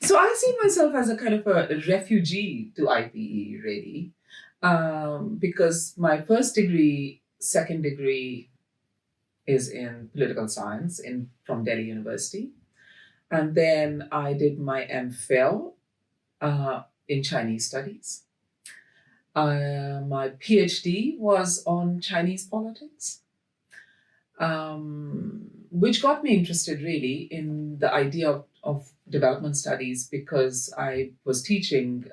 So I see myself as a kind of a refugee to IPE, really, because my first degree, second degree is in political science from Delhi University. And then I did my MPhil in Chinese studies. My PhD was on Chinese politics, which got me interested really in the idea of development studies because I was teaching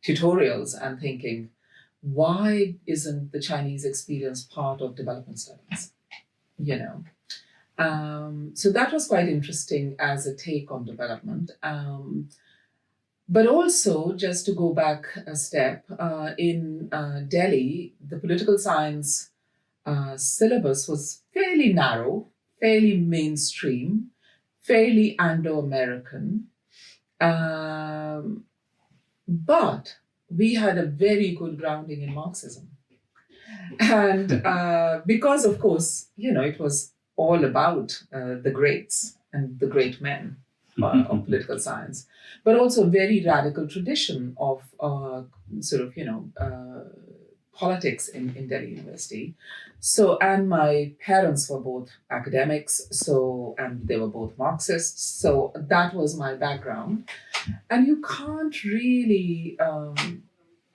tutorials and thinking, why isn't the Chinese experience part of development studies? You know, so that was quite interesting as a take on development. But also, just to go back a step, in Delhi, the political science syllabus was fairly narrow, fairly mainstream, fairly Anglo-American. But we had a very good grounding in Marxism. And because, of course, it was all about the greats and the great men of political science, but also a very radical tradition of politics in Delhi University. So, and my parents were both academics, and they were both Marxists. So that was my background. And you can't really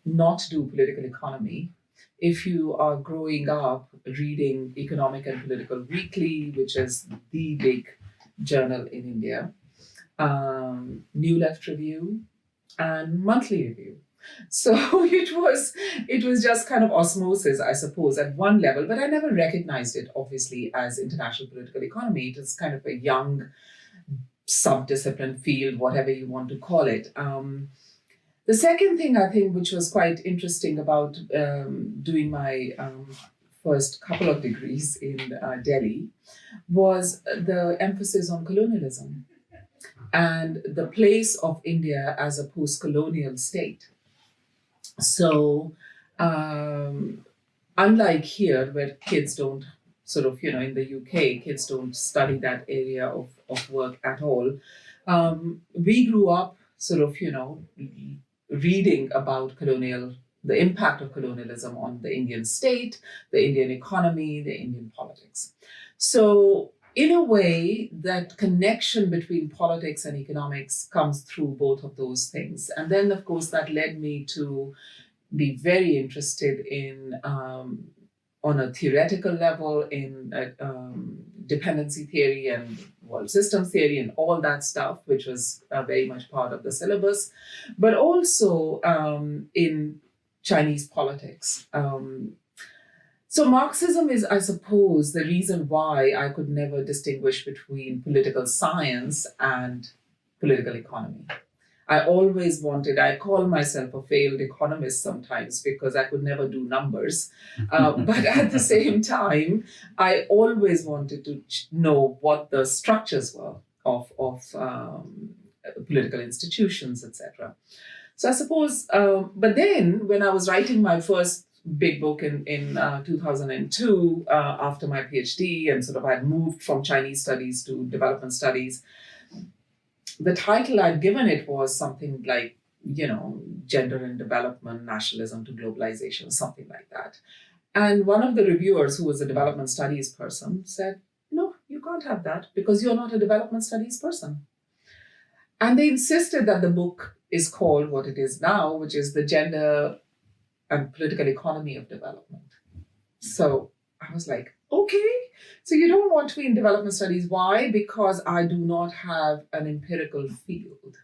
not do political economy if you are growing up reading Economic and Political Weekly, which is the big journal in India, New Left Review, and Monthly Review. So it was just kind of osmosis, I suppose, at one level, but I never recognized it, obviously, as international political economy. It was kind of a young sub-discipline field, whatever you want to call it. The second thing I think, which was quite interesting about doing my first couple of degrees in Delhi, was the emphasis on colonialism and the place of India as a post-colonial state. So, unlike here, where kids don't in the UK, kids don't study that area of work at all, we grew up reading about the impact of colonialism on the Indian state, the Indian economy, the Indian politics. So, in a way, that connection between politics and economics comes through both of those things. And then, of course, that led me to be very interested in, on a theoretical level, in dependency theory and world systems theory and all that stuff, which was very much part of the syllabus, but also in Chinese politics. So Marxism is, I suppose, the reason why I could never distinguish between political science and political economy. I call myself a failed economist sometimes because I could never do numbers. But at the same time, I always wanted to know what the structures were of political institutions, etc. So I suppose, but then when I was writing my first big book in 2002 after my PhD, and I had moved from Chinese studies to development studies, the title I'd given it was something like, Gender and Development, Nationalism to Globalization, something like that. And one of the reviewers, who was a development studies person, said, no, you can't have that because you're not a development studies person. And they insisted that the book is called what it is now, which is The Gender and Political Economy of Development. So I was like, okay, so you don't want to be in development studies. Why? Because I do not have an empirical field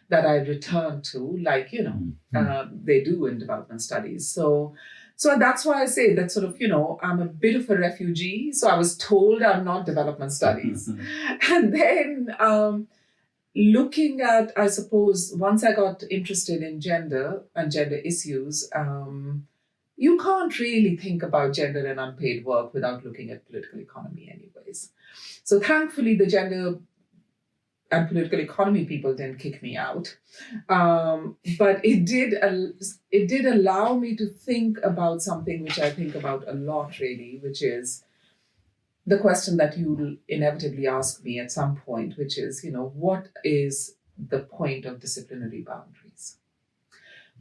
that I return to, like, they do in development studies. So that's why I say that I'm a bit of a refugee. So I was told I'm not development studies. And then looking at, I suppose, once I got interested in gender and gender issues, you can't really think about gender and unpaid work without looking at political economy anyways. So thankfully, the gender and political economy people didn't kick me out. But it did allow me to think about something which I think about a lot, really, which is the question that you will inevitably ask me at some point, which is, what is the point of disciplinary boundaries?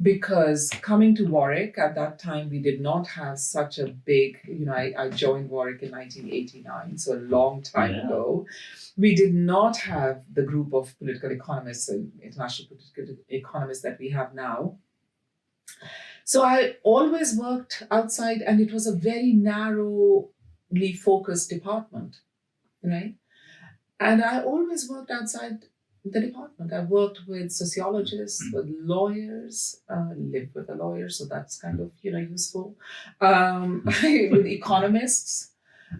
Because coming to Warwick at that time, we did not have such a big, I joined Warwick in 1989, so a long time ago. We did not have the group of political economists and international political economists that we have now. So I always worked outside, and it was a very narrowly focused department, right? And I always worked outside the department. I worked with sociologists, with lawyers, lived with a lawyer, so that's kind of useful. With economists.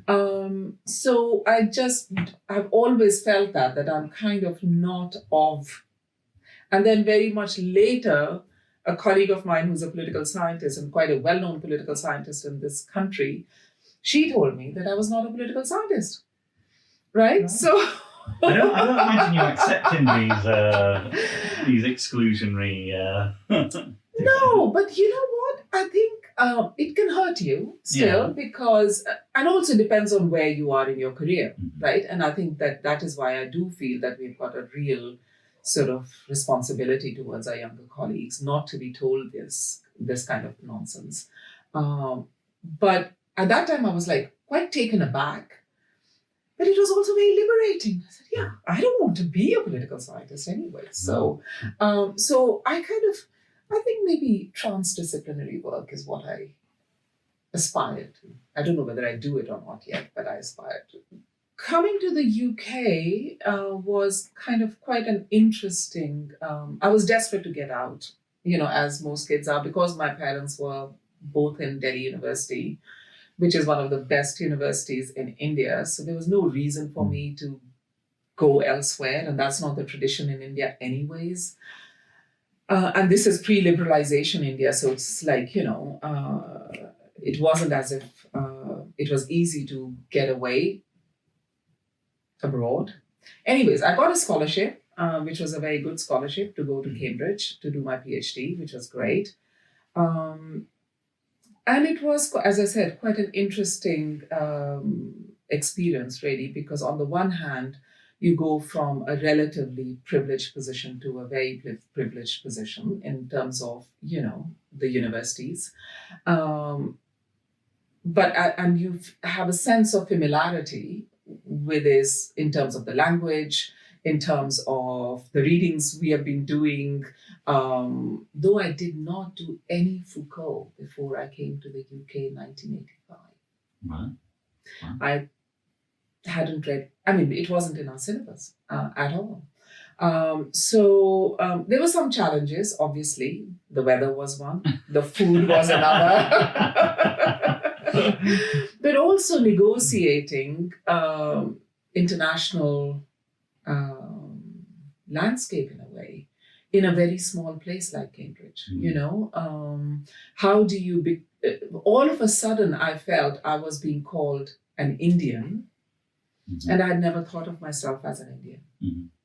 So I've always felt that I'm kind of not of. And then very much later, a colleague of mine who's a political scientist and quite a well-known political scientist in this country, she told me that I was not a political scientist, right? Oh. So. I don't imagine you accepting these exclusionary. No, but you know what? I think it can hurt you still because, and also depends on where you are in your career, right? And I think that is why I do feel that we've got a real sort of responsibility towards our younger colleagues not to be told this kind of nonsense. But at that time, I was like quite taken aback. But it was also very liberating. I said, yeah, I don't want to be a political scientist anyway. So I think maybe transdisciplinary work is what I aspire to. I don't know whether I do it or not yet, but I aspire to. Coming to the UK was kind of quite an interesting, I was desperate to get out, as most kids are, because my parents were both in Delhi University, which is one of the best universities in India. So there was no reason for me to go elsewhere. And that's not the tradition in India anyways. And this is pre-liberalization India. So it's like, it wasn't as if it was easy to get away abroad. Anyways, I got a scholarship, which was a very good scholarship to go to Cambridge to do my PhD, which was great. And it was, as I said, quite an interesting experience, really, because on the one hand, you go from a relatively privileged position to a very privileged position in terms of, the universities. And you have a sense of familiarity with this in terms of the language, in terms of the readings we have been doing, though I did not do any Foucault before I came to the UK in 1985. Wow. I hadn't read, it wasn't in our syllabus at all. So there were some challenges, obviously. The weather was one, the food was another. But also negotiating international landscape in a way, in a very small place like Cambridge. How do you all of a sudden I felt I was being called an Indian, and I'd never thought of myself as an Indian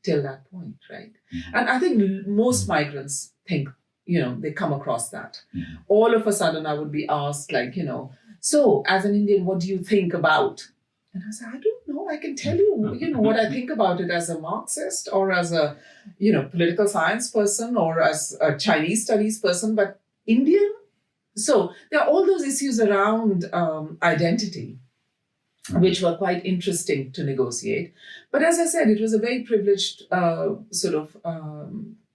till that point, right? And I think most migrants think, they come across that. All of a sudden I would be asked like, so as an Indian, what do you think about? And I said, I don't know. I can tell you, what I think about it as a Marxist or as a, political science person or as a Chinese studies person, but Indian? So there are all those issues around identity, which were quite interesting to negotiate. But as I said, it was a very privileged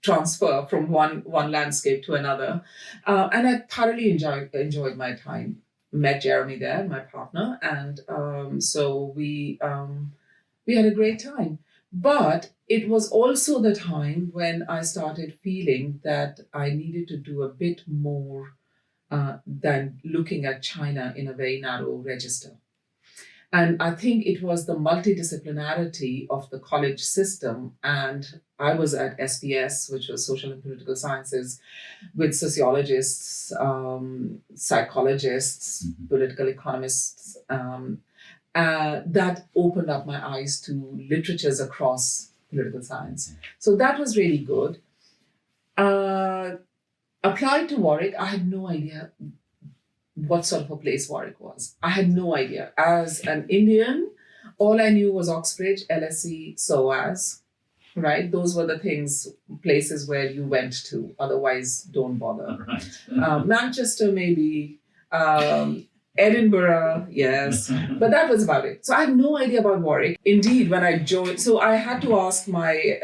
transfer from one landscape to another. And I thoroughly enjoyed my time. Met Jeremy there, my partner, and so we had a great time. But it was also the time when I started feeling that I needed to do a bit more than looking at China in a very narrow register. And I think it was the multidisciplinarity of the college system. And I was at SPS, which was Social and Political Sciences, with sociologists, psychologists, political economists, that opened up my eyes to literatures across political science. So that was really good. Applied to Warwick, I had no idea what sort of a place Warwick was. I had no idea. As an Indian, All I knew was Oxbridge, LSE, SOAS, right? Those were the places where you went to. Otherwise, don't bother. Right. Manchester, maybe. Edinburgh, yes. But that was about it. So I had no idea about Warwick. Indeed, when I joined, so I had to ask my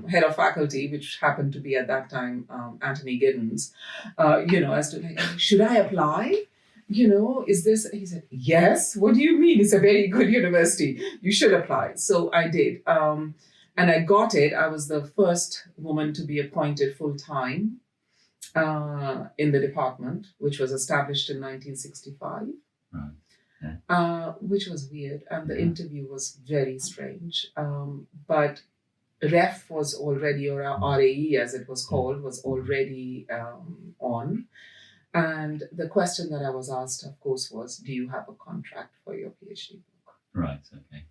head of faculty, which happened to be at that time Anthony Giddens, as to like, should I apply? Is this? He said, yes. What do you mean? It's a very good university. You should apply. So I did. And I got it. I was the first woman to be appointed full-time in the department, which was established in 1965. Right. Which was weird. And the interview was very strange. But REF was already, or RAE as it was called, was already on. And the question that I was asked, of course, was, do you have a contract for your PhD book? Right, okay.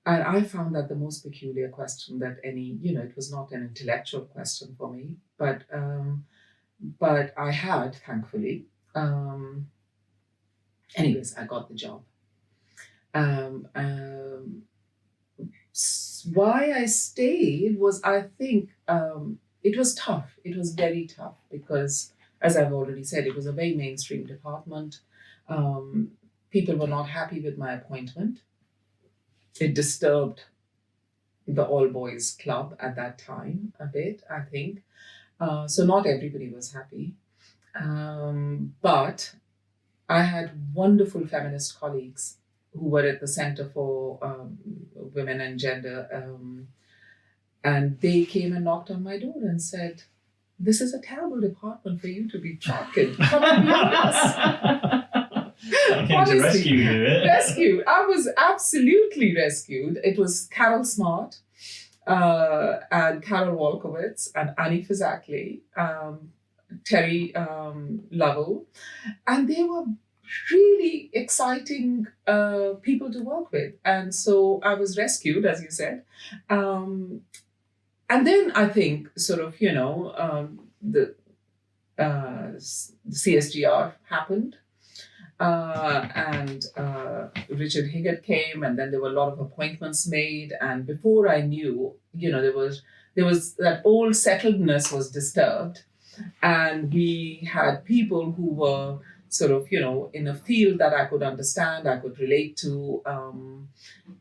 And I found that the most peculiar question that it was not an intellectual question for me, but I had, thankfully. Anyways, I got the job. Why I stayed was, I think, it was tough. It was very tough because, as I've already said, it was a very mainstream department. People were not happy with my appointment. It disturbed the all-boys club at that time a bit, I think. So not everybody was happy. But I had wonderful feminist colleagues who were at the Center for Women and Gender. And they came and knocked on my door and said, this is a terrible department for you to be trapped in. Come and be with us. I came to rescue you. Rescue. I was absolutely rescued. It was Carol Smart and Carol Wolkowitz and Annie Fizakli, Terry Lovell. And they were really exciting people to work with. And so I was rescued, as you said. And then I think the CSGR happened. And Richard Higgett came, and then there were a lot of appointments made. And before I knew, there was that old settledness was disturbed, and we had people who were in a field that I could understand, I could relate to,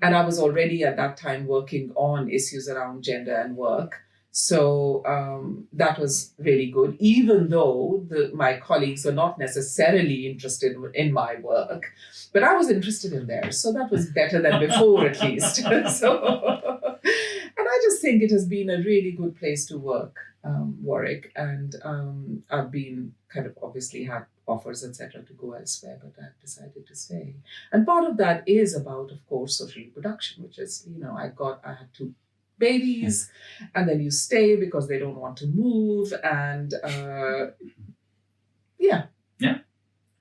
and I was already at that time working on issues around gender and work. So that was really good, even though my colleagues were not necessarily interested in my work, but I was interested in theirs. So that was better than before, at least. And I just think it has been a really good place to work, Warwick. And I've been obviously had offers, etc., to go elsewhere, but I've decided to stay. And part of that is about, of course, social reproduction, which is, I had 2 babies, and then you stay because they don't want to move, and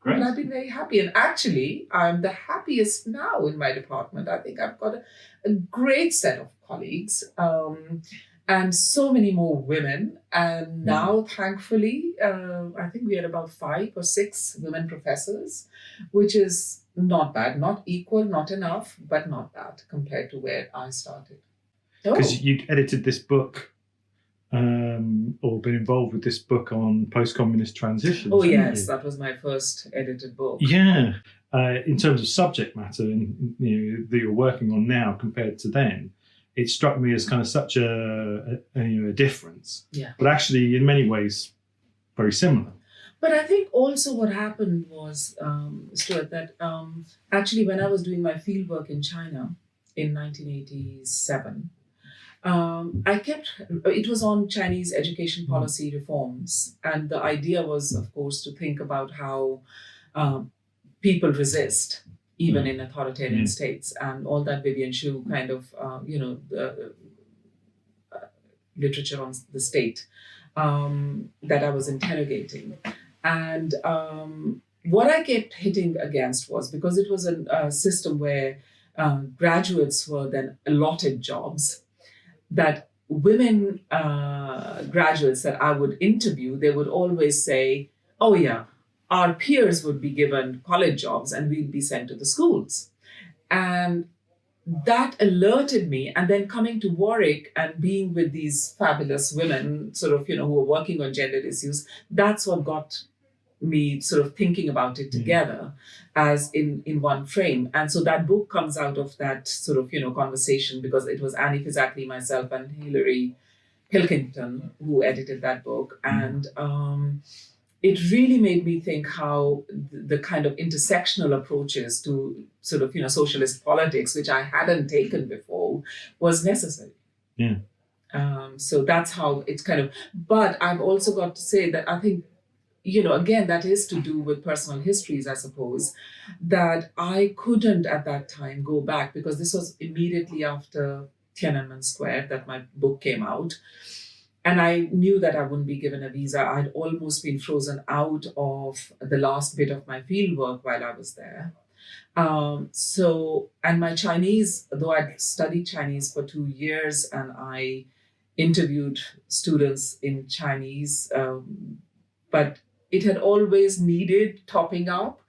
Great. But I've been very happy, and actually I'm the happiest now in my department. I think I've got a great set of colleagues, and so many more women, and now thankfully I think we had about 5 or 6 women professors, which is not bad, not equal, not enough, but not bad compared to where I started. Because you'd edited this book, or been involved with this book on post-communist transitions. Oh yes, that was my first edited book. Yeah, in terms of subject matter, and that you're working on now compared to then, it struck me as kind of such a difference. Yeah. But actually, in many ways, very similar. But I think also what happened was, Stuart, that actually when I was doing my fieldwork in China in 1987. It was on Chinese education policy reforms. And the idea was, of course, to think about how people resist, even in authoritarian states, and all that Vivian Xu kind of, the literature on the state that I was interrogating. And what I kept hitting against was, because it was a system where graduates were then allotted jobs, that women graduates that I would interview, they would always say, oh yeah, our peers would be given college jobs and we'd be sent to the schools. And that alerted me. And then coming to Warwick and being with these fabulous women, sort of, who were working on gender issues, that's what got me sort of thinking about it together as in one frame. And so that book comes out of that sort of, conversation, because it was Annie Fizzackley, myself, and Hilary Pilkington who edited that book. And it really made me think how the kind of intersectional approaches to sort of, socialist politics, which I hadn't taken before, was necessary. Yeah. So that's how it's kind of, but I've also got to say that I think, again, that is to do with personal histories, I suppose, that I couldn't at that time go back, because this was immediately after Tiananmen Square that my book came out. And I knew that I wouldn't be given a visa. I'd almost been frozen out of the last bit of my fieldwork while I was there. And my Chinese, though I'd studied Chinese for 2 years and I interviewed students in Chinese, but it had always needed topping up.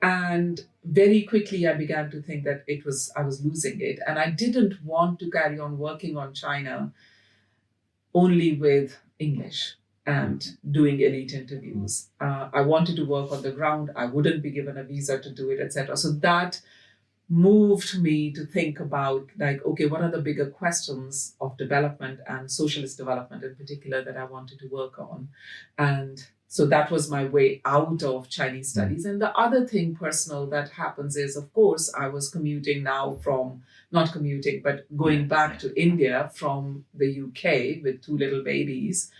And very quickly I began to think that I was losing it. And I didn't want to carry on working on China only with English and doing elite interviews. I wanted to work on the ground. I wouldn't be given a visa to do it, etc. So that moved me to think about, like, okay, what are the bigger questions of development and socialist development in particular that I wanted to work on? And so that was my way out of Chinese studies. And the other thing personal that happens is, of course, I was commuting now not commuting, but going back to India from the UK with 2 little babies,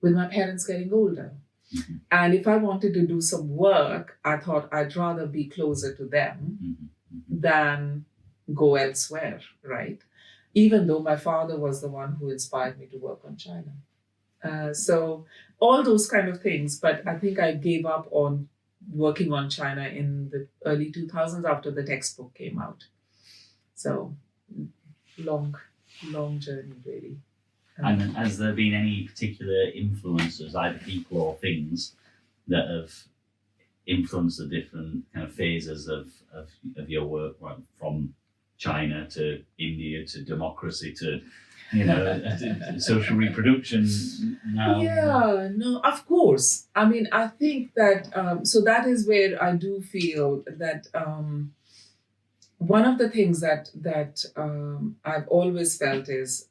with my parents getting older. Mm-hmm. And if I wanted to do some work, I thought I'd rather be closer to them than go elsewhere, right? Even though my father was the one who inspired me to work on China. So all those kind of things, but I think I gave up on working on China in the early 2000s after the textbook came out. So long journey, really. And has there been any particular influences, either people or things, that have influenced the different kind of phases of your work, from China to India to democracy to social reproduction now? Yeah, no, of course. I mean, I think that, so that is where I do feel that one of the things that I've always felt is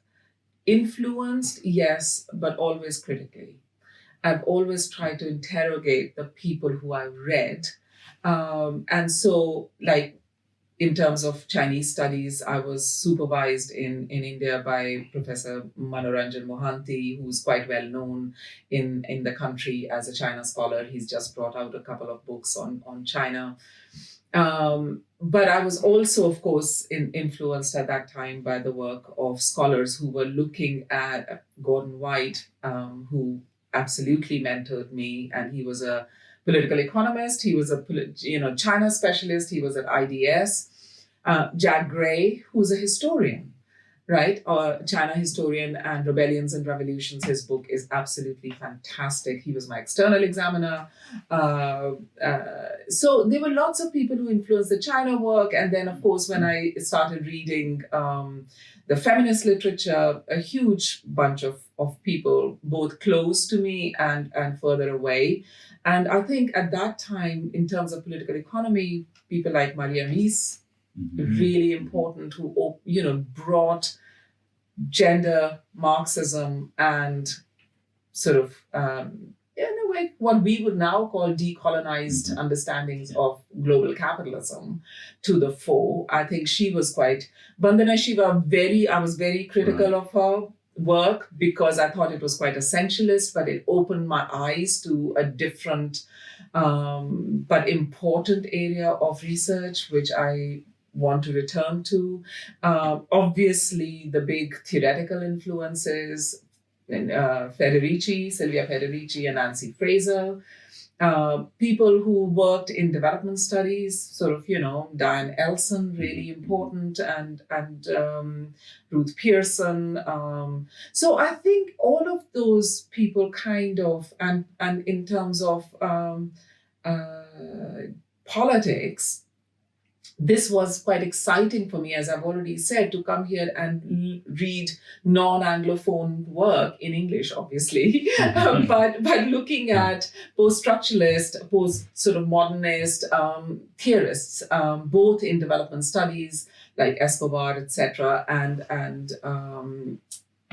influenced, yes, but always critically. I've always tried to interrogate the people who I've read. And so, like, in terms of Chinese studies, I was supervised in India by Professor Manoranjan Mohanty, who's quite well known in the country as a China scholar. He's just brought out a couple of books on China. But I was also, of course, influenced at that time by the work of scholars who were looking at Gordon White, who absolutely mentored me, and he was a political economist. He was a China specialist. He was at IDS. Jack Gray, who's a historian, right? China historian and Rebellions and Revolutions. His book is absolutely fantastic. He was my external examiner. So there were lots of people who influenced the China work. And then, of course, when I started reading the feminist literature, a huge bunch of people, both close to me and further away. And I think at that time, in terms of political economy, people like Maria Mies, really important, who brought gender Marxism and sort of in a way what we would now call decolonized understandings of global capitalism to the fore. I think she was quite Vandana Shiva. I was very critical of her work because I thought it was quite essentialist, but it opened my eyes to a different but important area of research, which I want to return to. Obviously, the big theoretical influences, Sylvia Federici and Nancy Fraser. People who worked in development studies, sort of, Diane Elson, really important, and Ruth Pearson. So I think all of those people kind of, and in terms of politics, this was quite exciting for me, as I've already said, to come here and read non-Anglophone work in English, obviously, but looking at post-structuralist, post-sort of modernist theorists, both in development studies like Escobar, etc., and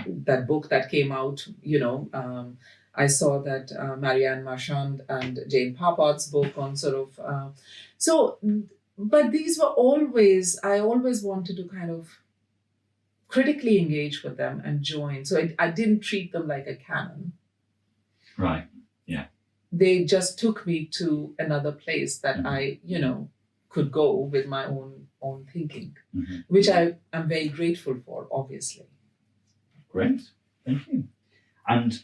that book that came out, I saw that Marianne Marchand and Jane Pappard's book on sort of but these were I always wanted to kind of critically engage with them and join. So I didn't treat them like a canon. Right. Yeah. They just took me to another place that I, could go with my own thinking, which I am very grateful for, obviously. Great. Thank you. And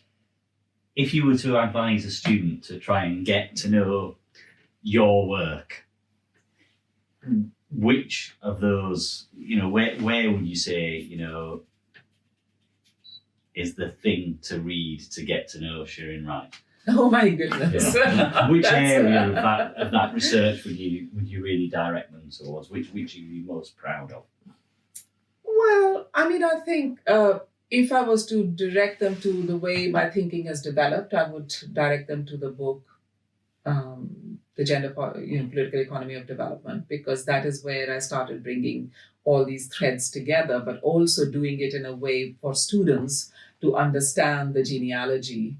if you were to advise a student to try and get to know your work, which of those, where would you say, is the thing to read to get to know Shirin Rai? Oh my goodness! Yeah. Which area of that research would you really direct them towards? Which are you most proud of? Well, I mean, I think if I was to direct them to the way my thinking has developed, I would direct them to the book. The political economy of development, because that is where I started bringing all these threads together, but also doing it in a way for students to understand the genealogy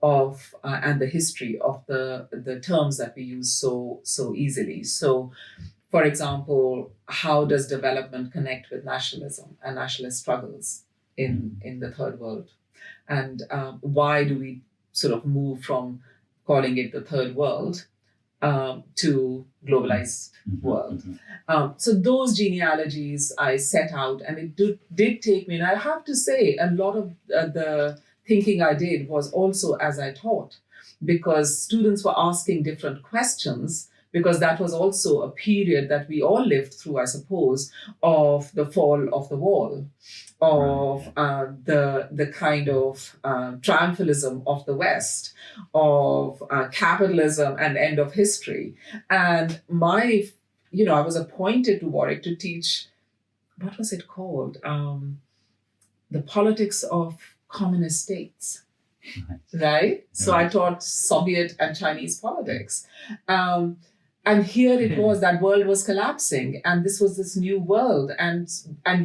of and the history of the terms that we use so easily. So, for example, how does development connect with nationalism and nationalist struggles in the third world? And why do we sort of move from calling it the third world to globalized world. So those genealogies I set out, and it did take me, and I have to say a lot of the thinking I did was also as I taught, because students were asking different questions, because that was also a period that we all lived through, I suppose, of the fall of the wall, of the kind of triumphalism of the West, of capitalism and end of history. And I was appointed to Warwick to teach, what was it called? The politics of communist states, right? So I taught Soviet and Chinese politics. And here it was, that world was collapsing, and this was this new world. And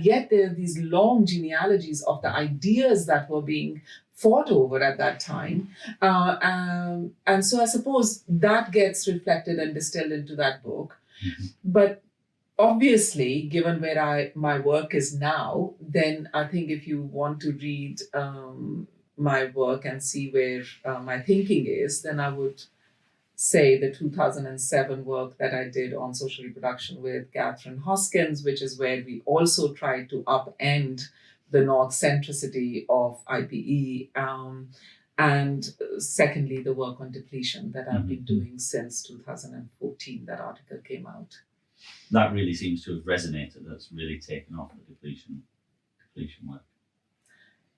yet there are these long genealogies of the ideas that were being fought over at that time. And so I suppose that gets reflected and distilled into that book. But obviously, given where my work is now, then I think if you want to read my work and see where my thinking is, then I would say the 2007 work that I did on social reproduction with Catherine Hoskins, which is where we also tried to upend the North-centricity of IPE. And secondly, the work on depletion that I've been doing since 2014, that article came out. That really seems to have resonated. That's really taken off the depletion work.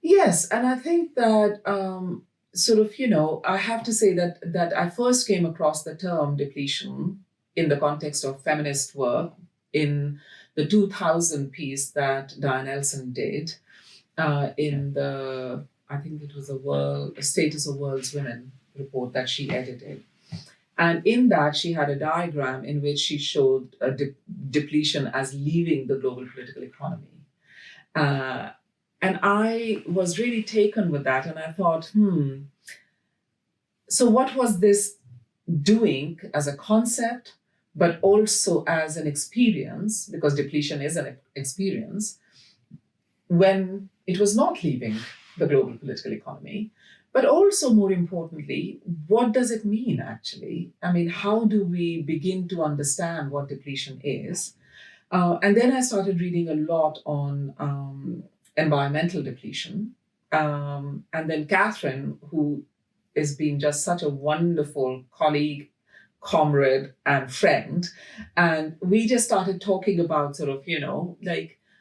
Yes, and I think that I have to say that I first came across the term depletion in the context of feminist work in the 2000 piece that Diane Elson did in the, I think it was a Status of World's Women report that she edited. And in that, she had a diagram in which she showed a depletion as leaving the global political economy. And I was really taken with that, and I thought, so what was this doing as a concept, but also as an experience, because depletion is an experience, when it was not leaving the global political economy? But also, more importantly, what does it mean, actually? I mean, how do we begin to understand what depletion is? And then I started reading a lot on environmental depletion. And then Catherine, who has been just such a wonderful colleague, comrade, and friend. And we just started talking about sort of,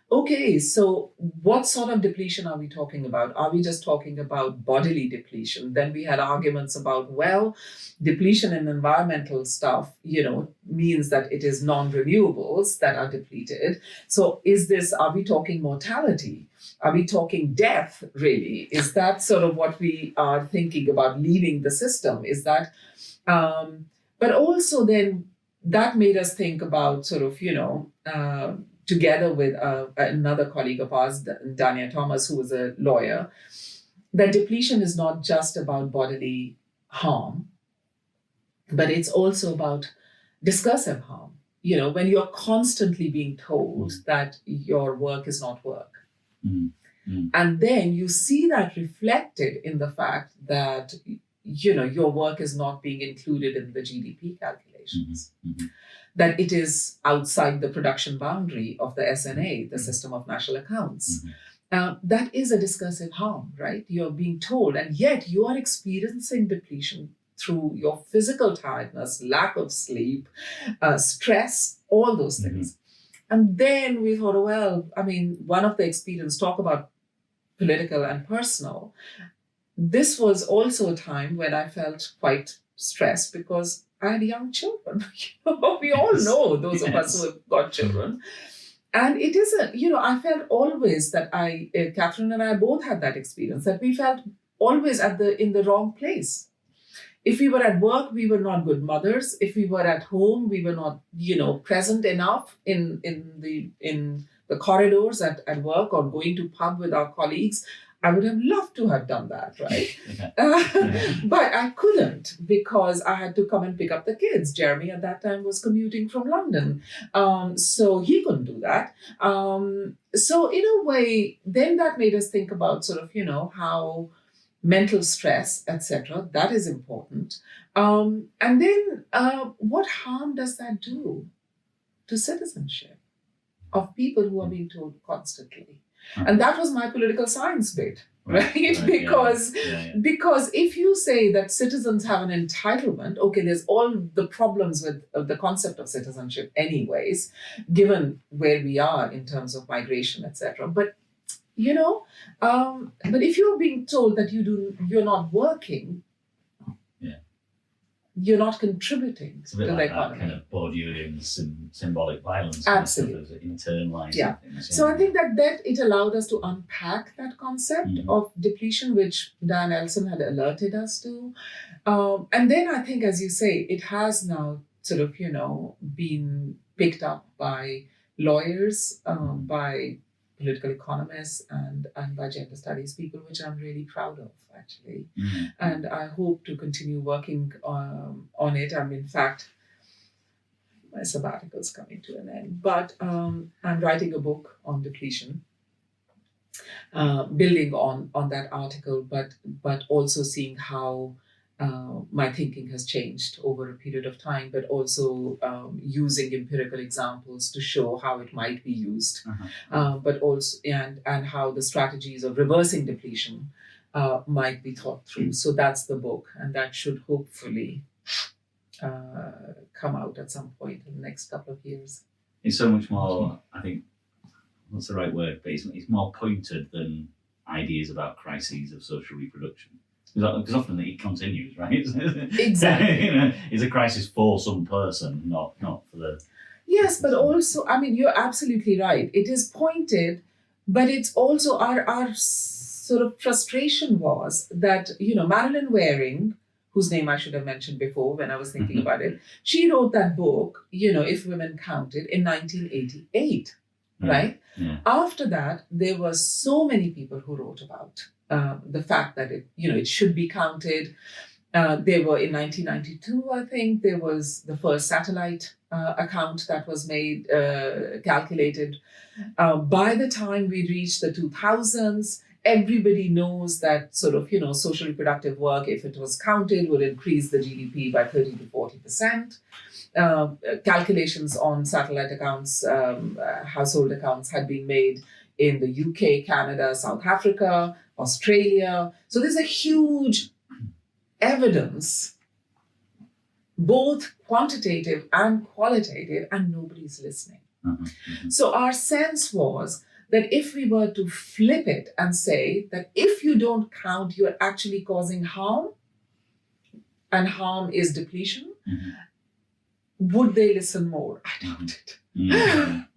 okay, so what sort of depletion are we talking about? Are we just talking about bodily depletion? Then we had arguments about, well, depletion in environmental stuff, means that it is non-renewables that are depleted. So are we talking mortality? Are we talking death, really? Is that sort of what we are thinking about leaving the system? Is that, but also then that made us think about sort of, together with another colleague of ours, Dania Thomas, who was a lawyer, that depletion is not just about bodily harm, but it's also about discursive harm. When you're constantly being told that your work is not work. And then you see that reflected in the fact that, your work is not being included in the GDP calculations. That it is outside the production boundary of the SNA, the System of National Accounts. That is a discursive harm, right? You're being told, and yet you are experiencing depletion through your physical tiredness, lack of sleep, stress, all those things. And then we thought, one of the experiences, talk about political and personal. This was also a time when I felt quite stressed because I had young children. We all know those of us who have got children. And it isn't, I felt always that Catherine and I both had that experience, that we felt always in the wrong place. If we were at work, we were not good mothers. If we were at home, we were not, present enough in the corridors at work or going to pub with our colleagues. I would have loved to have done that, right? But I couldn't because I had to come and pick up the kids. Jeremy at that time was commuting from London. So he couldn't do that. So in a way, then that made us think about sort of, how mental stress, etc., that is important. And then what harm does that do to citizenship of people who are being told constantly? And that was my political science bit, right? Because if you say that citizens have an entitlement, okay, there's all the problems with the concept of citizenship anyways, given where we are in terms of migration, etc. But, but if you're being told that you're not working, you're not contributing to the economy. Kind of Bourdieuian symbolic violence. Absolutely. Internalizing things. So I think that it allowed us to unpack that concept of depletion, which Diane Elson had alerted us to. And then I think, as you say, it has now sort of, been picked up by lawyers, by political economists and by gender studies people, which I'm really proud of, actually. And I hope to continue working on it. In fact, my sabbatical is coming to an end, but I'm writing a book on depletion, building on that article, but also seeing how my thinking has changed over a period of time, but also using empirical examples to show how it might be used, but also and how the strategies of reversing depletion might be thought through. So that's the book, and that should hopefully come out at some point in the next couple of years. It's so much more, I think, what's the right word, but it's more pointed than ideas about crises of social reproduction. Because often it continues, right? Exactly. It's a crisis for some person, not for the... Yes, but also, you're absolutely right. It is pointed, but it's also our sort of frustration was that, Marilyn Waring, whose name I should have mentioned before when I was thinking about it, she wrote that book, If Women Counted, in 1988, right? Yeah. After that, there were so many people who wrote about the fact that it should be counted. There were in 1992, I think, there was the first satellite account that was made, calculated. By the time we reached the 2000s, everybody knows that sort of, social reproductive work, if it was counted, would increase the GDP by 30 to 40%. Calculations on satellite accounts, household accounts had been made in the UK, Canada, South Africa, Australia. So there's a huge evidence, both quantitative and qualitative, and nobody's listening. So our sense was that if we were to flip it and say that if you don't count, you're actually causing harm, and harm is depletion, would they listen more? I doubt it.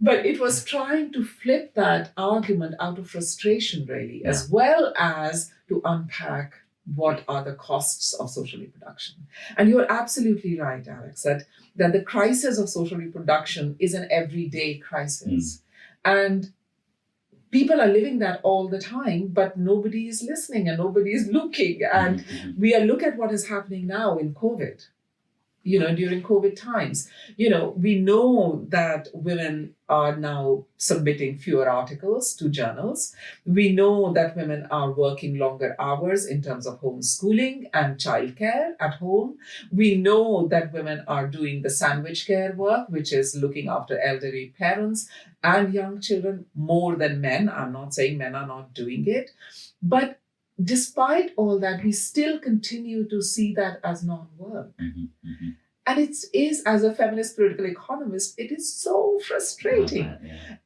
But it was trying to flip that argument out of frustration, really, as well as to unpack what are the costs of social reproduction. And you're absolutely right, Alex, that the crisis of social reproduction is an everyday crisis. And people are living that all the time, but nobody is listening and nobody is looking. And we look at what is happening now in COVID. During COVID times, we know that women are now submitting fewer articles to journals. We know that women are working longer hours in terms of homeschooling and childcare at home. We know that women are doing the sandwich care work, which is looking after elderly parents and young children more than men. I'm not saying men are not doing it, but despite all that, we still continue to see that as non-work. And it is, as a feminist political economist, it is so frustrating.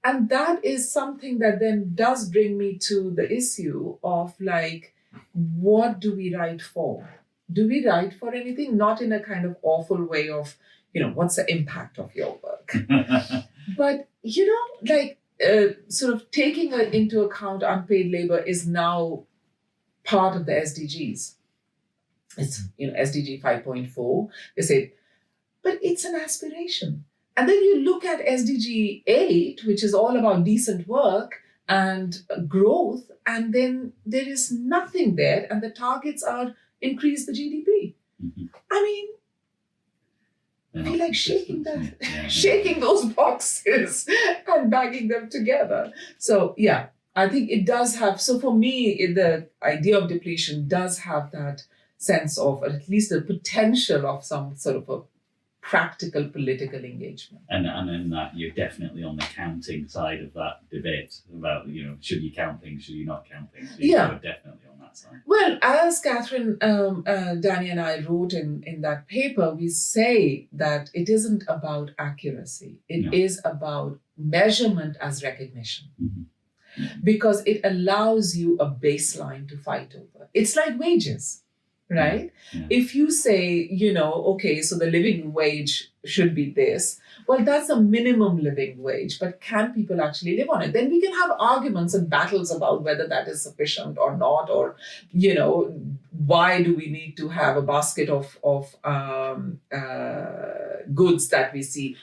And that is something that then does bring me to the issue of, what do we write for? Do we write for anything? Not in a kind of awful way of, what's the impact of your work? But, sort of taking into account unpaid labor is now part of the SDGs. It's, SDG 5.4, they say, but it's an aspiration. And then you look at SDG 8, which is all about decent work and growth, and then there is nothing there, and the targets are increase the GDP. I mean, I feel like shaking those boxes and bagging them together. So, I think it does have, so for me, the idea of depletion does have that sense of, at least the potential of some sort of a practical political engagement. And in that, you're definitely on the counting side of that debate about, should you count things, should you not count things? So you're definitely on that side. Well, as Catherine, Danny and I wrote in that paper, we say that it isn't about accuracy. It is about measurement as recognition. Because it allows you a baseline to fight over. It's like wages. Right? If you say, okay, so the living wage should be this, well, that's a minimum living wage, but can people actually live on it? Then we can have arguments and battles about whether that is sufficient or not, or, why do we need to have a basket of goods that we see?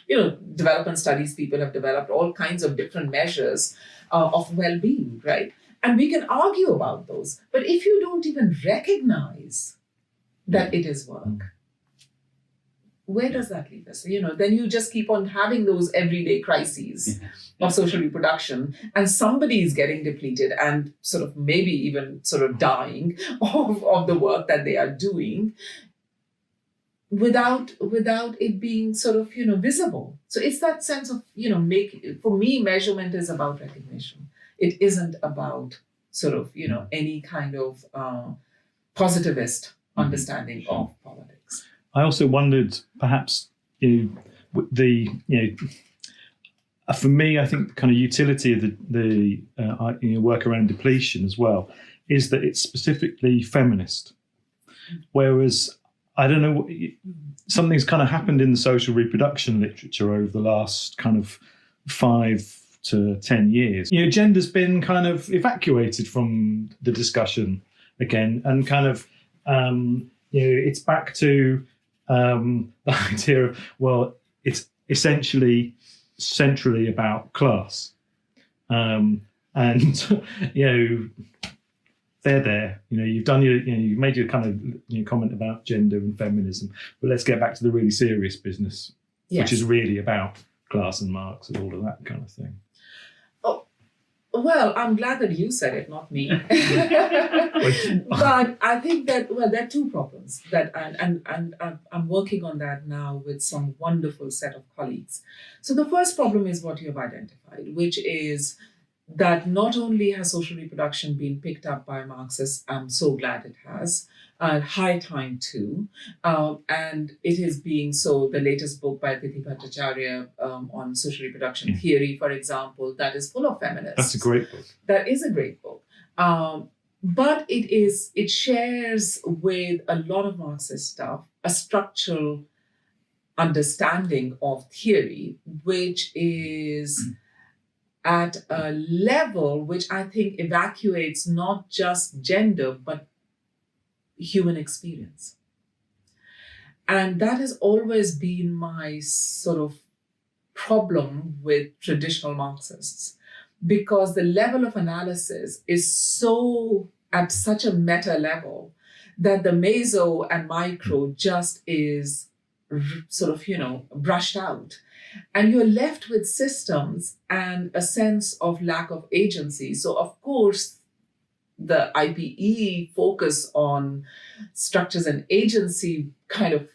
Development studies, people have developed all kinds of different measures of well-being, right? And we can argue about those. But if you don't even recognize that it is work, where does that leave us? Then you just keep on having those everyday crises of social reproduction, and somebody is getting depleted and sort of maybe even sort of dying of the work that they are doing without it being sort of, visible. So it's that sense of, for me, measurement is about recognition. It isn't about sort of, any kind of positivist understanding of politics. I also wondered, perhaps, for me, I think the kind of utility of the work around depletion as well is that it's specifically feminist. Whereas, I don't know, something's kind of happened in the social reproduction literature over the last kind of 5 to 10 years. Gender's been kind of evacuated from the discussion again, and kind of, it's back to the idea of, well, it's essentially centrally about class. And, they're there. You've done you've made your kind of comment about gender and feminism, but let's get back to the really serious business, which is really about class and Marx and all of that kind of thing. Oh, well, I'm glad that you said it, not me. But I think that, there are two problems that, and I'm working on that now with some wonderful set of colleagues. So the first problem is what you've identified, which is that not only has social reproduction been picked up by Marxists, I'm so glad it has, high time too, and it is being so. The latest book by Tithi Bhattacharya on social reproduction theory, for example, that is full of feminists. That's a great book. That is a great book. But it shares with a lot of Marxist stuff a structural understanding of theory, which is at a level which I think evacuates not just gender, but human experience. And that has always been my sort of problem with traditional Marxists, because the level of analysis is so at such a meta level that the meso and micro just is sort of, brushed out. And you're left with systems and a sense of lack of agency. So, of course, the IPE focus on structures and agency kind of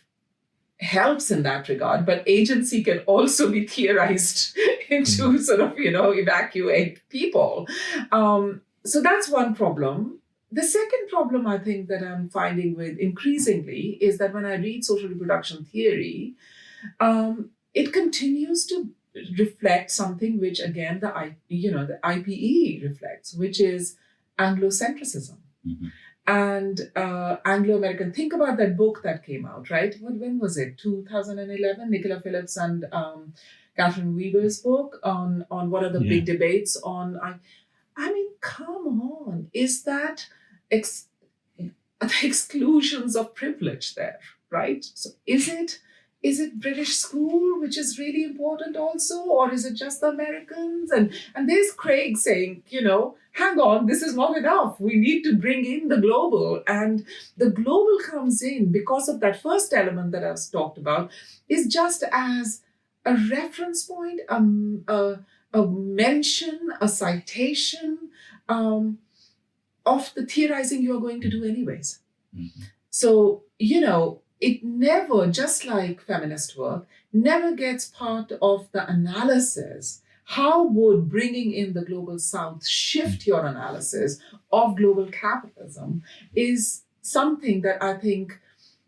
helps in that regard, but agency can also be theorized into sort of, evacuate people. So that's one problem. The second problem I think that I'm finding with increasingly is that when I read social reproduction theory, it continues to reflect something which, again, the IPE reflects, which is Anglocentrism. Mm-hmm. And Anglo-American. Think about that book that came out, right? When was it? 2011. Nicola Phillips and Catherine Weaver's book on what are the big debates on. I mean, come on! Is that the exclusions of privilege there, right? So is it British school, which is really important also, or is it just the Americans? And there's Craig saying, hang on, this is not enough. We need to bring in the global. And the global comes in because of that first element that I've talked about, is just as a reference point, a mention, a citation of the theorizing you're going to do anyways. Mm-hmm. So, it never, just like feminist work, never gets part of the analysis. How would bringing in the global south shift your analysis of global capitalism is something that I think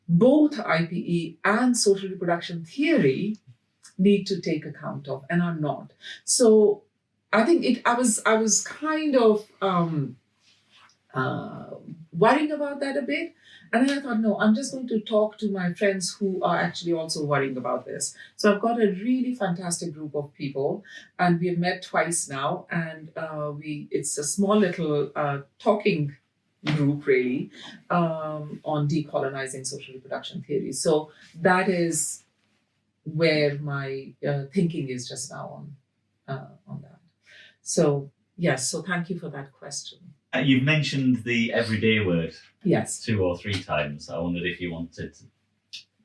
both IPE and social reproduction theory need to take account of and are not. So I think I was kind of worrying about that a bit. And then I thought, no, I'm just going to talk to my friends who are actually also worrying about this. So I've got a really fantastic group of people, and we've met twice now. And it's a small little talking group, really, on decolonizing social reproduction theory. So that is where my thinking is just now on that. So, yes, so thank you for that question. You've mentioned the everyday word Yes. 2 or 3 times. I wondered if you wanted to,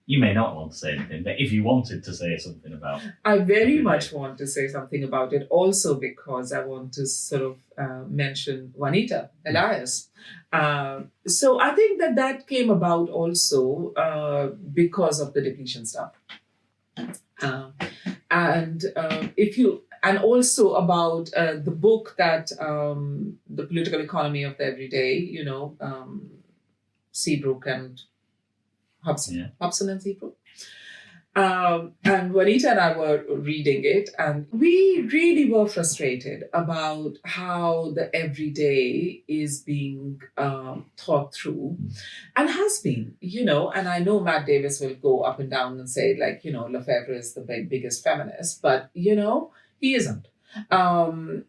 you may not want to say anything, but if you wanted to say something about I very much want to say something about it, also because I want to sort of mention Juanita Elias. So I think that came about also because of the depletion stuff. And also about the book that The Political Economy of the Everyday, Seabrook and Hobson. Yeah. Hobson and Seabrook. And Juanita and I were reading it, and we really were frustrated about how the everyday is being thought through and has been, and I know Matt Davis will go up and down and say, Lefebvre is the biggest feminist, but, he isn't. So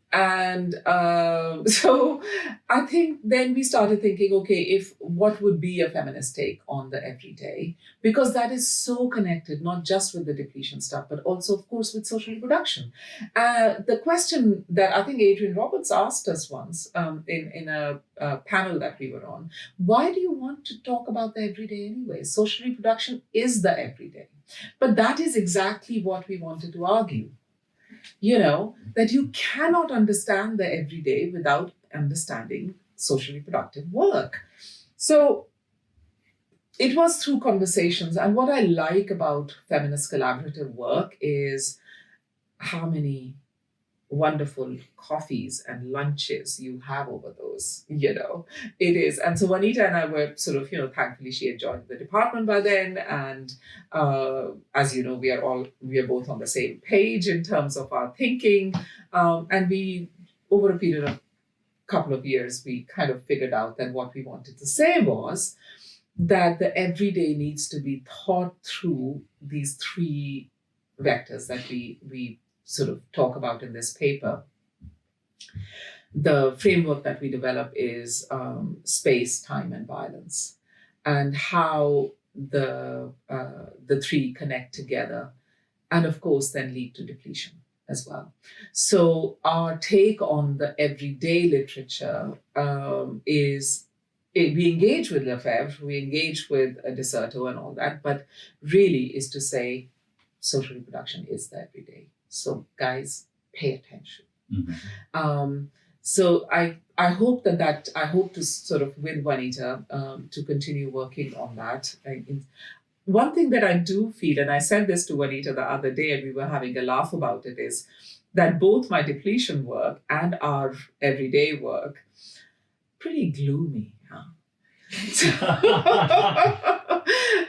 I think then we started thinking, okay, what would be a feminist take on the everyday? Because that is so connected, not just with the depletion stuff, but also, of course, with social reproduction. The question that I think Adrian Roberts asked us once in a panel that we were on, why do you want to talk about the everyday anyway? Social reproduction is the everyday. But that is exactly what we wanted to argue. That you cannot understand the everyday without understanding social reproductive work. So it was through conversations. And what I like about feminist collaborative work is harmony, wonderful coffees and lunches you have over those, it is. And so Juanita and I were sort of, thankfully she had joined the department by then. And as you know, we are both on the same page in terms of our thinking. And we, over a period of couple of years, we kind of figured out that what we wanted to say was that the everyday needs to be thought through these three vectors that we sort of talk about in this paper. The framework that we develop is space, time, and violence, and how the three connect together, and of course then lead to depletion as well. So our take on the everyday literature is we engage with Lefebvre, we engage with Deserto and all that, but really is to say social reproduction is the everyday. So guys, pay attention. Mm-hmm. So I hope I hope to sort of with Juanita to continue working on that. One thing that I do feel, and I said this to Juanita the other day, and we were having a laugh about it, is that both my depletion work and our everyday work, pretty gloomy. Huh?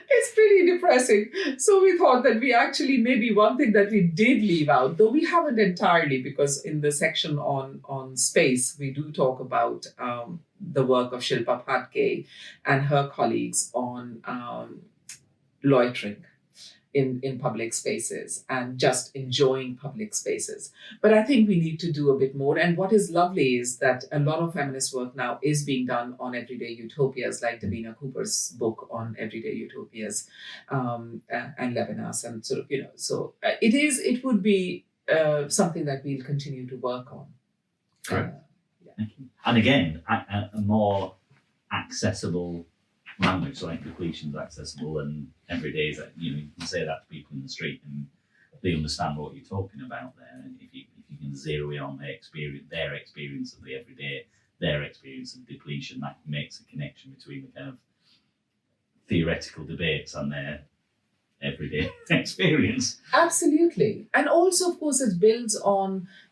It's pretty depressing. So we thought that we actually, maybe one thing that we did leave out, though we haven't entirely, because in the section on space, we do talk about the work of Shilpa Phadke and her colleagues on loitering in public spaces and just enjoying public spaces. But I think we need to do a bit more. And what is lovely is that a lot of feminist work now is being done on everyday utopias, like Davina Cooper's book on everyday utopias and Levinas, and sort of, so it would be something that we'll continue to work on. Correct. Thank you. And again, a more accessible language, so like depletion's accessible and every day is that, you can say that to people in the street and they understand what you're talking about there. And if you can zero in on their experience of the everyday, their experience of depletion, that makes a connection between the kind of theoretical debates and their everyday experience. Absolutely. And also, of course, it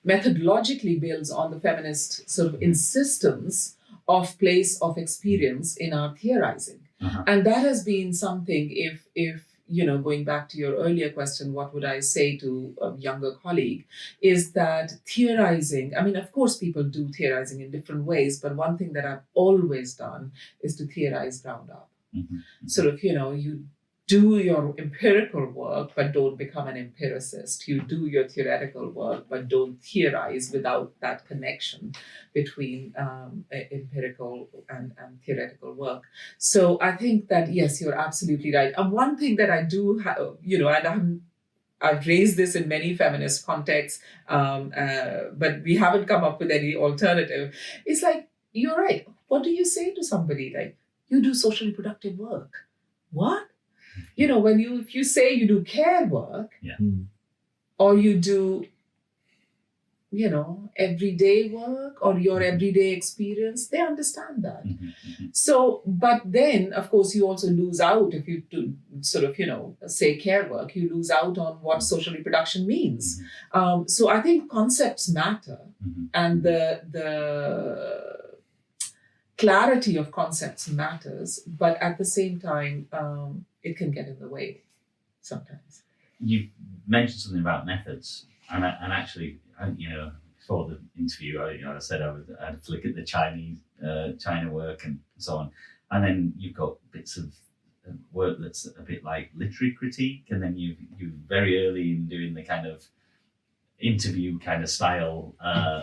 methodologically builds on the feminist sort of insistence of place of experience in our theorizing. Uh-huh. And that has been something, if going back to your earlier question, what would I say to a younger colleague, is that theorizing, of course people do theorizing in different ways, but one thing that I've always done is to theorize ground up. Mm-hmm. Sort of, you do your empirical work, but don't become an empiricist. You do your theoretical work, but don't theorize without that connection between empirical and theoretical work. So I think that, yes, you're absolutely right. And one thing that I do have, and I've raised this in many feminist contexts, but we haven't come up with any alternative. It's like, you're right. What do you say to somebody like, you do socially productive work? What? If you say you do care work, yeah, or you do, everyday work or your everyday experience, they understand that. Mm-hmm. Mm-hmm. So, but then, of course, you also lose out if you do sort of, say care work, you lose out on what social reproduction means. Mm-hmm. So I think concepts matter, mm-hmm. and the clarity of concepts matters, but at the same time, it can get in the way sometimes. You mentioned something about methods, and actually, before the interview, I said I'd flick at the China work and so on, and then you've got bits of work that's a bit like literary critique, and then you very early in doing the kind of interview kind of style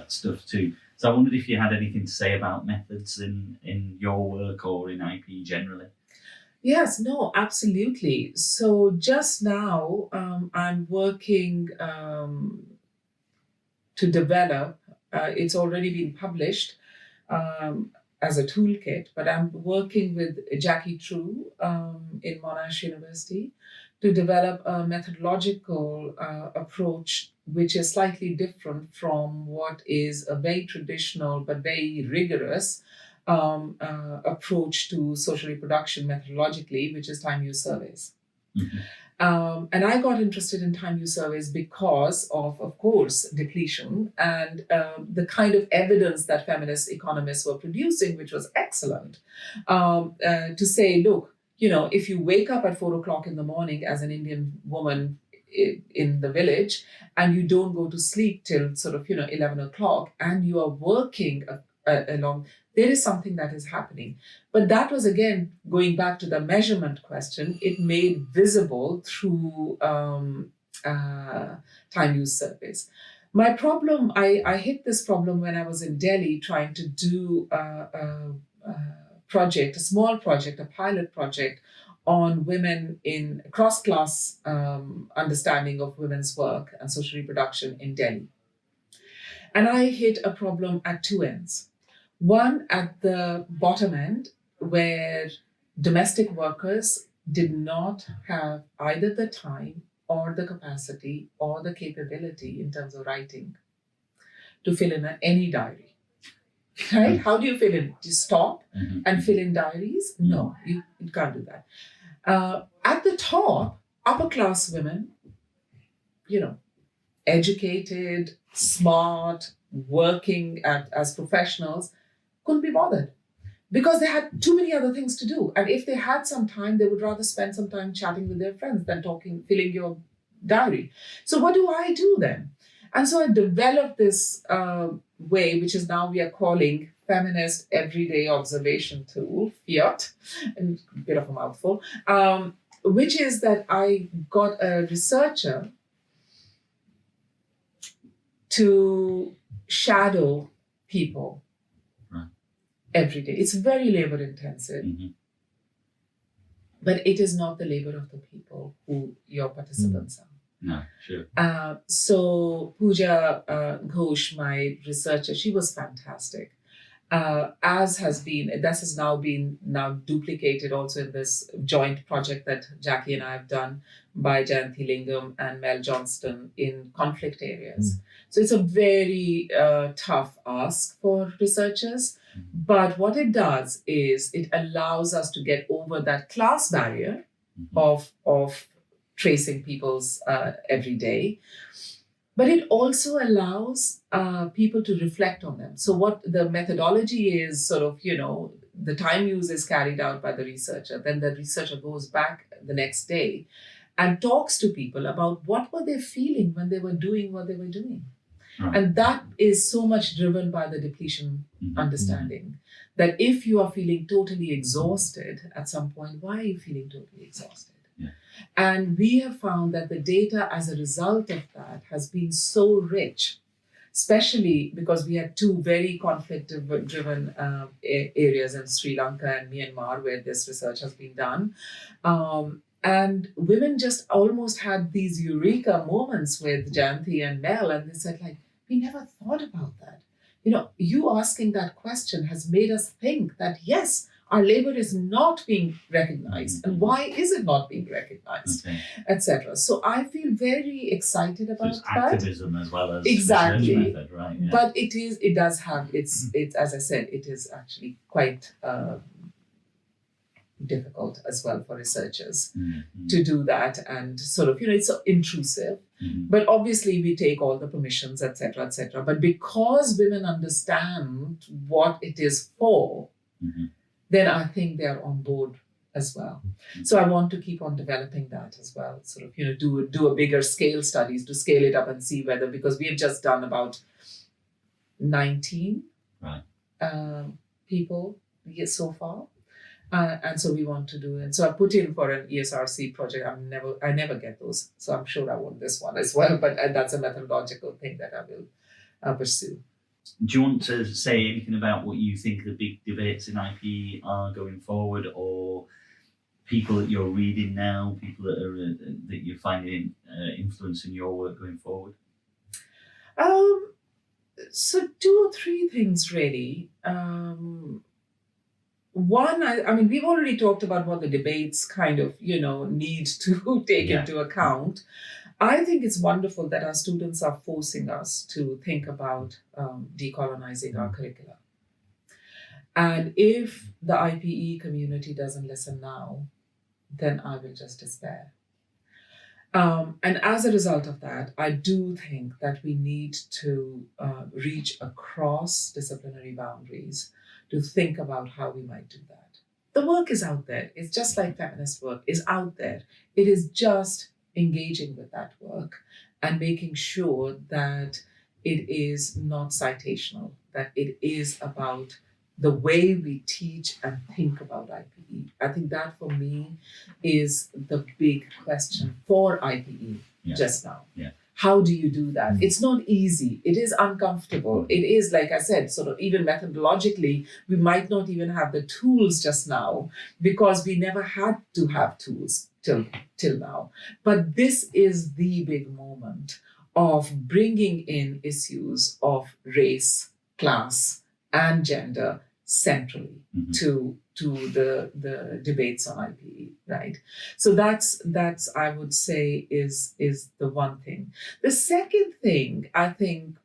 stuff too. So I wondered if you had anything to say about methods in your work or in IP generally. Yes, no, absolutely. So just now, I'm working to develop, it's already been published as a toolkit, but I'm working with Jackie True in Monash University to develop a methodological approach which is slightly different from what is a very traditional but very rigorous approach to social reproduction methodologically, which is time use surveys. Mm-hmm. And I got interested in time use surveys because of course, depletion and the kind of evidence that feminist economists were producing, which was excellent, to say, look, if you wake up at 4 o'clock in the morning as an Indian woman in the village and you don't go to sleep till sort of 11 o'clock and you are working along, there is something that is happening. But that was, again, going back to the measurement question, it made visible through time use surveys. My problem, I hit this problem when I was in Delhi trying to do a small project, a pilot project on women in cross-class understanding of women's work and social reproduction in Delhi. And I hit a problem at two ends. One, at the bottom end, where domestic workers did not have either the time or the capacity or the capability in terms of writing to fill in any diary. Right? How do you fill in? Do you stop and fill in diaries? No, you can't do that. At the top, upper class women, educated, smart, working as professionals, couldn't be bothered because they had too many other things to do. And if they had some time, they would rather spend some time chatting with their friends than filling your diary. So what do I do then? And so I developed this way, which is now we are calling Feminist Everyday Observation Tool, FIAT, and a bit of a mouthful, which is that I got a researcher to shadow people every day. It's very labor intensive, but it is not the labor of the people who your participants are. No, sure. So Pooja Ghosh, my researcher, she was fantastic. This has now been duplicated also in this joint project that Jackie and I have done by Jayanthi Lingam and Mel Johnston in conflict areas. So it's a very tough ask for researchers, but what it does is it allows us to get over that class barrier of tracing people's every day. But it also allows people to reflect on them. So what the methodology is sort of, the time use is carried out by the researcher. Then the researcher goes back the next day and talks to people about what were they feeling when they were doing what they were doing. Right. And that is so much driven by the depletion understanding. That if you are feeling totally exhausted at some point, why are you feeling totally exhausted? And we have found that the data as a result of that has been so rich, especially because we had two very conflict-driven areas in Sri Lanka and Myanmar where this research has been done. And women just almost had these eureka moments with Jayanthi and Mel, and they said, we never thought about that. You asking that question has made us think that, yes, our labor is not being recognized. And why is it not being recognized, etc.? So I feel very excited about that. Activism as well as exactly research method, right? Yeah. But it does have it's as I said, it is actually quite difficult as well for researchers to do that, and sort of it's so intrusive. But obviously we take all the permissions, etc., etc. But because women understand what it is for, then I think they are on board as well. So I want to keep on developing that as well. Sort of, do a bigger scale studies to scale it up and see whether, because we have just done about 19 people so far. And so we want to do it. So I put in for an ESRC project. I never get those. So I'm sure I want this one as well. But that's a methodological thing that I will pursue. Do you want to say anything about what you think the big debates in IP are going forward, or people that you're reading now, people that you're finding influencing your work going forward? So 2 or 3 things really. One, I mean, we've already talked about what the debates kind of, need to take into account. I think it's wonderful that our students are forcing us to think about decolonizing our curricula. And if the IPE community doesn't listen now, then I will just despair. And as a result of that, I do think that we need to reach across disciplinary boundaries to think about how we might do that. The work is out there. It's just like feminist work is out there. It is just engaging with that work and making sure that it is not citational, that it is about the way we teach and think about IPE. I think that for me is the big question for IPE just now. Yeah. How do you do that? It's not easy. It is uncomfortable. It is, like I said, sort of even methodologically, we might not even have the tools just now because we never had to have tools till now. But this is the big moment of bringing in issues of race, class, and gender centrally to the debates on IPE, right? So that's I would say is the one thing. The second thing I think,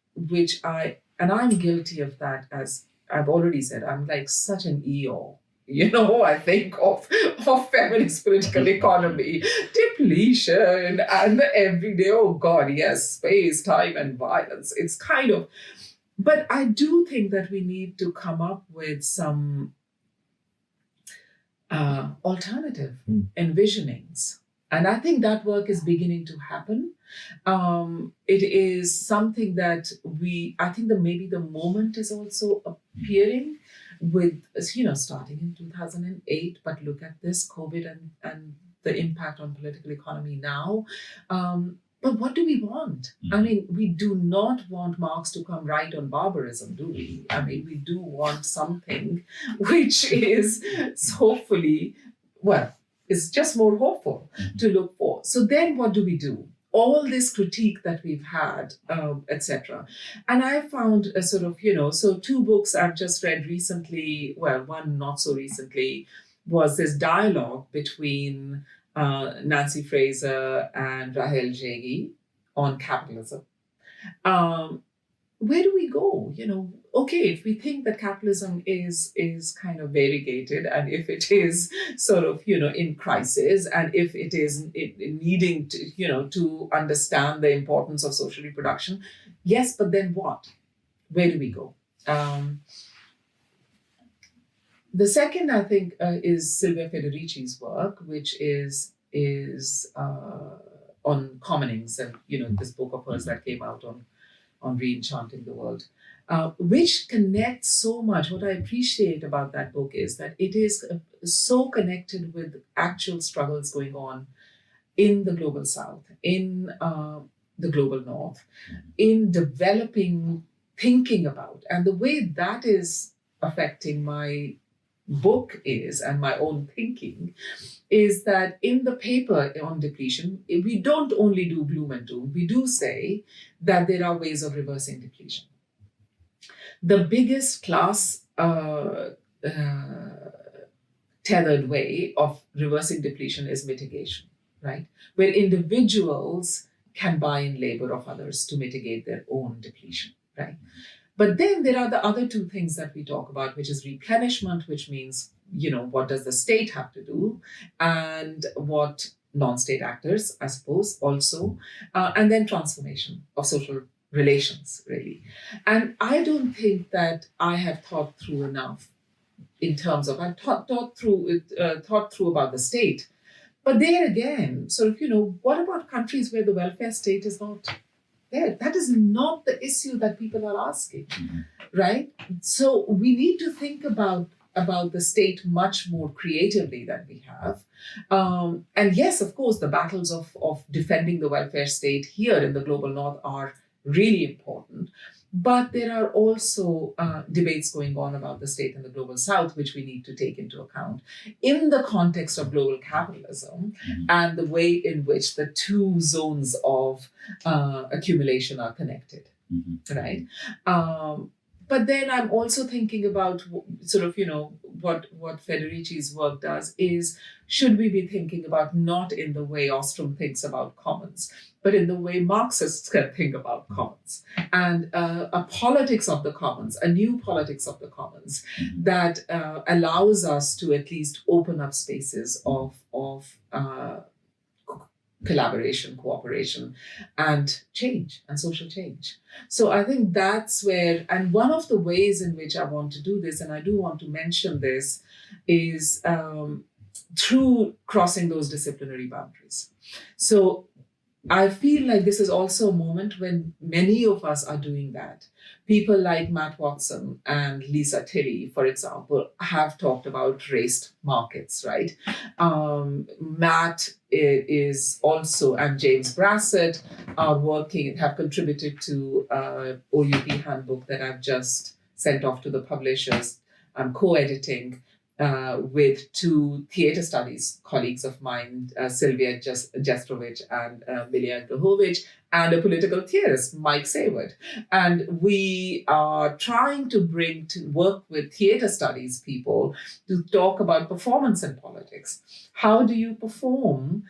I'm guilty of that, as I've already said, I'm like such an EO. I think of feminist political economy, depletion, and the everyday, oh God, yes, space, time, and violence. It's kind of, but I do think that we need to come up with some alternative envisionings. And I think that work is beginning to happen. It is something that I think that maybe the moment is also appearing with, starting in 2008, but look at this COVID and the impact on political economy now. But what do we want? I mean, we do not want Marx to come right on barbarism, do we? I mean, we do want something which is hopefully, it's just more hopeful to look for. So then what do we do? All this critique that we've had, etc. And I found a sort of, so 2 books I've just read recently, one not so recently, was this dialogue between Nancy Fraser and Rahel Jaegi on capitalism. Where do we go? Okay, if we think that capitalism is kind of variegated, and if it is sort of, in crisis, and if it is needing to, to understand the importance of social reproduction, yes, but then what? Where do we go? The second, I think, is Silvia Federici's work, which is on commonings, and this book of hers that came out on re-enchanting the world, which connects so much. What I appreciate about that book is that it is so connected with actual struggles going on in the global South, in the global North, in developing, thinking about, and the way that is affecting my book is, and my own thinking, is that in the paper on depletion, we don't only do gloom and doom, we do say that there are ways of reversing depletion. The biggest class tethered way of reversing depletion is mitigation, right? Where individuals can buy in labor of others to mitigate their own depletion, right? But then there are the other 2 things that we talk about, which is replenishment, which means, what does the state have to do, and what non-state actors, I suppose, also, and then transformation of social relations, really. And I don't think that I have thought through enough in terms of, I've thought through about the state. But there again, sort of, what about countries where the welfare state is not there? That is not the issue that people are asking, right? So we need to think about the state much more creatively than we have. And yes, of course, the battles of defending the welfare state here in the global North are really important. But there are also debates going on about the state in the global South, which we need to take into account in the context of global capitalism and the way in which the 2 zones of accumulation are connected, right? But then I'm also thinking about sort of, what Federici's work does is, should we be thinking about not in the way Ostrom thinks about commons, but in the way Marxists can think about commons, and a politics of the commons, a new politics of the commons that allows us to at least open up spaces of collaboration, cooperation, and change, and social change. So I think that's where, and one of the ways in which I want to do this, and I do want to mention this, is through crossing those disciplinary boundaries. So I feel like this is also a moment when many of us are doing that. People like Matt Watson and Lisa Tilley, for example, have talked about raced markets, right? Matt is also, and James Brassett are working, have contributed to OUP handbook that I've just sent off to the publishers. I'm co-editing with two theatre studies colleagues of mine, Sylvia Jestrovich and Milja Grahovic, and a political theorist, Mike Sayward. And we are trying to work with theatre studies people to talk about performance in politics. How do you perform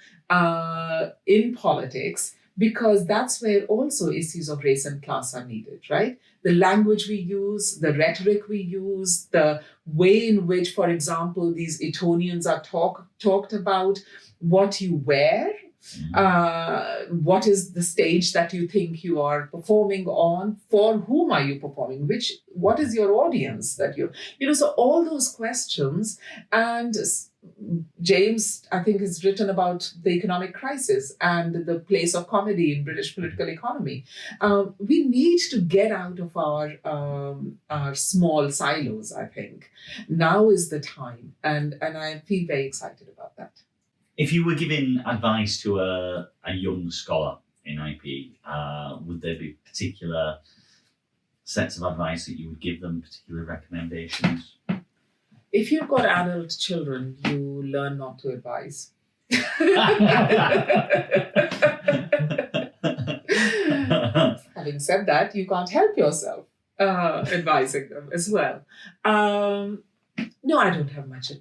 in politics? Because that's where also issues of race and class are needed, right? The language we use, the rhetoric we use, the way in which, for example, these Etonians are talked about, what you wear, what is the stage that you think you are performing on, for whom are you performing, what is your audience that so all those questions. And James, I think, has written about the economic crisis and the place of comedy in British political economy. We need to get out of our small silos, I think. Now is the time, and I feel very excited about that. If you were giving advice to a young scholar in IP, would there be particular sets of advice that you would give them, particular recommendations? If you've got adult children, you learn not to advise. Having said that, you can't help yourself advising them as well. No, I don't have much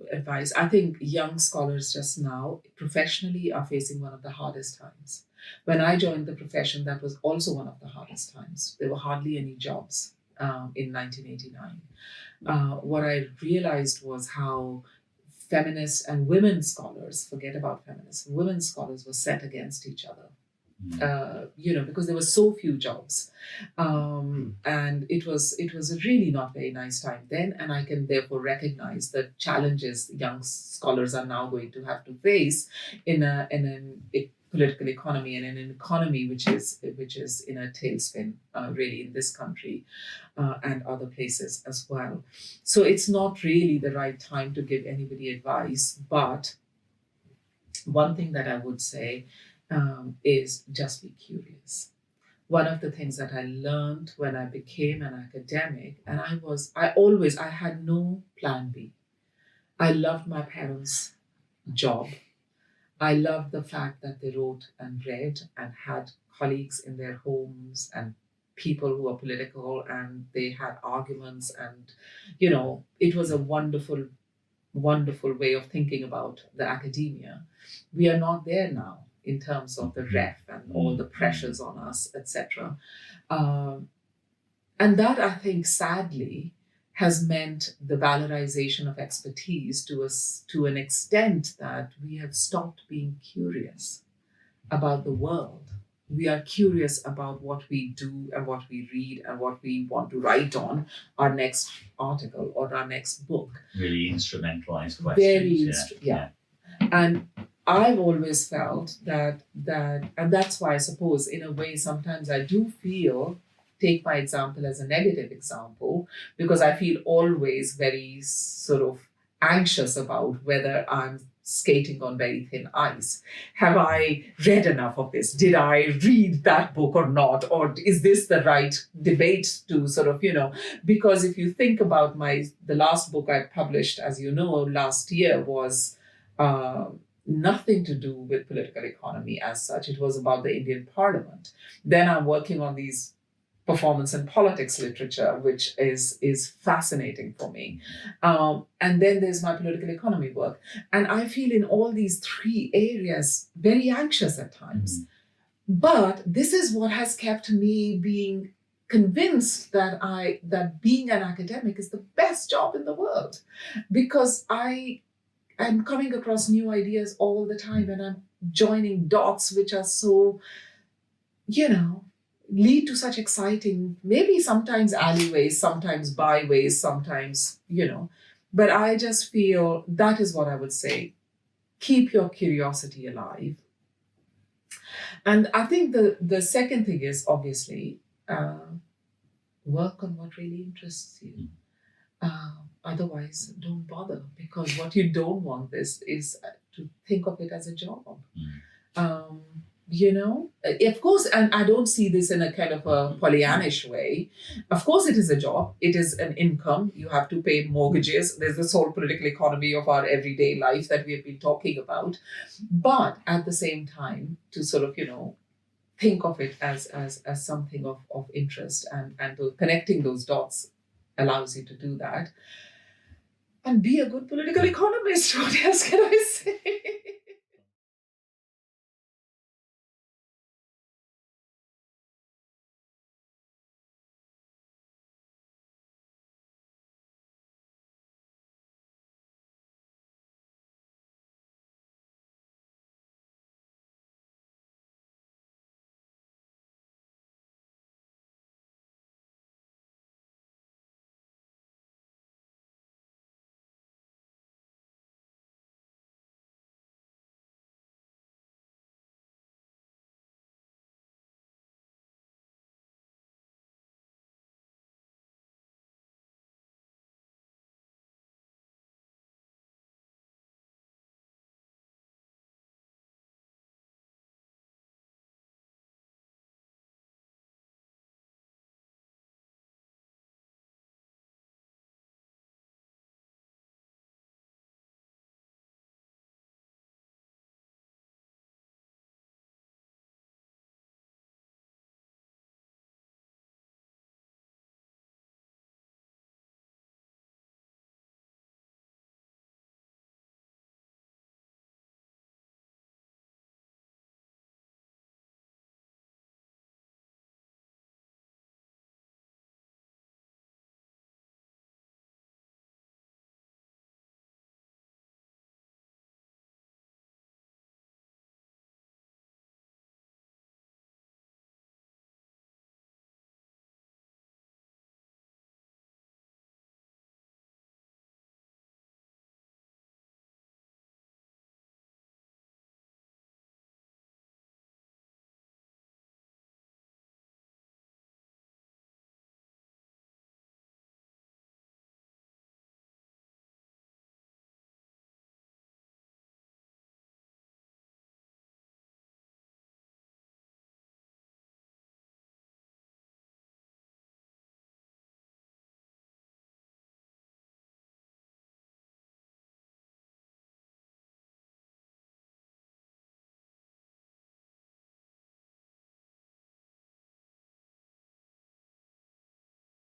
advice. I think young scholars just now, professionally, are facing one of the hardest times. When I joined the profession, that was also one of the hardest times. There were hardly any jobs in 1989. What I realized was how feminist and women scholars, forget about feminists, women scholars were set against each other. Because there were so few jobs, and it was a really not very nice time then, and I can therefore recognize the challenges young scholars are now going to have to face in a political economy and in an economy which is in a tailspin, really, in this country and other places as well. So it's not really the right time to give anybody advice, but one thing that I would say is just be curious. One of the things that I learned when I became an academic, and I had no plan B. I loved my parents' job. I loved the fact that they wrote and read and had colleagues in their homes and people who were political, and they had arguments, and it was a wonderful, wonderful way of thinking about the academia. We are not there now in terms of the ref and all the pressures on us, etc. And that, I think, sadly, has meant the valorization of expertise to an extent that we have stopped being curious about the world. We are curious about what we do and what we read and what we want to write on our next article or our next book. Really instrumentalized questions. Yeah. And I've always felt that, and that's why I suppose in a way sometimes I do feel, take my example as a negative example, because I feel always very sort of anxious about whether I'm skating on very thin ice. Have I read enough of this? Did I read that book or not? Or is this the right debate to sort of, because if you think about the last book I published, as you know, last year was nothing to do with political economy as such. It was about the Indian Parliament. Then I'm working on these performance and politics literature, which is fascinating for me. And then there's my political economy work. And I feel in all these three areas very anxious at times. Mm-hmm. But this is what has kept me being convinced that being an academic is the best job in the world, because I I'm coming across new ideas all the time, and I'm joining dots which are so, lead to such exciting, maybe sometimes alleyways, sometimes byways, sometimes, but I just feel that is what I would say. Keep your curiosity alive. And I think the second thing is obviously work on what really interests you. Otherwise, don't bother, because what you don't want is to think of it as a job. Of course, and I don't see this in a kind of a Pollyannish way. Of course, it is a job. It is an income. You have to pay mortgages. There's this whole political economy of our everyday life that we have been talking about. But at the same time, to sort of, think of it as something of interest, and connecting those dots allows you to do that. And be a good political economist. What else can I say?